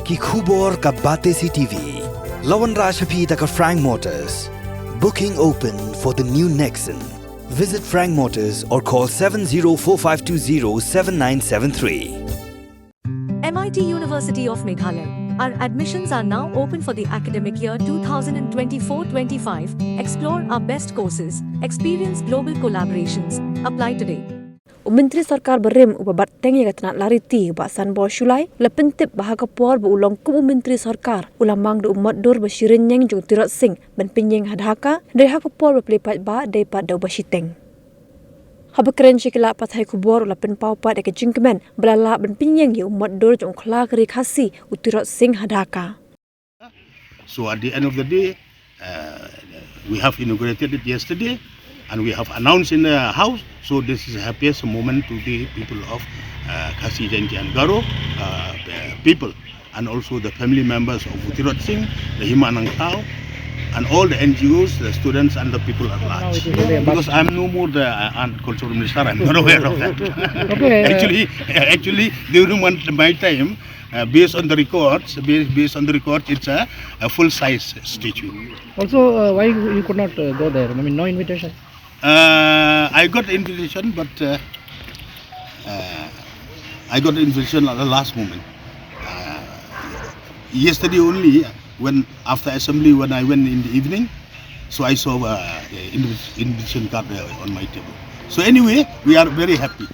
कि khubor ka bate si TV. Lawan Rashapi taka Frank Motors. Booking open for the new Nexon. Visit Frank Motors or call 7045207973. MIT University of Meghalaya. Our admissions are now open for the academic year 2024-25. Explore our best courses. Experience global collaborations. Apply today. Menteri Sarkar berem ubabat tengi katna lariti basan bo Shulai lepentip bahaka por beulong ku Menteri Sarkar ulang Mang du umat dur Rynïeng jung Tirot sing ben pinyeng Dhaka dari haka por Plie Paidbah dari pada Shiteng. Habakren shikila pathai kubor ulapen paupat eke jingkemen belala ben pinyeng ye umat dur jung kla keri khasi Tirot sing Dhaka. So at the end of the day, we have inaugurated it yesterday. And we have announced in the house, so this is the happiest moment to the people of Shiteng and Garo people, and also the family members of Tirot Singh, the Himanang Tao, and all the NGOs, the students, and the people at large. Because I'm no more the cultural minister, I'm not aware of that. actually, during my time, based on the records, it's a full-size statue. Also, why you could not go there? I mean, no invitation. I got the invitation, but I got the invitation at the last moment. Yesterday only, when after assembly, when I went in the evening, so I saw the invitation card on my table. So anyway, we are very happy.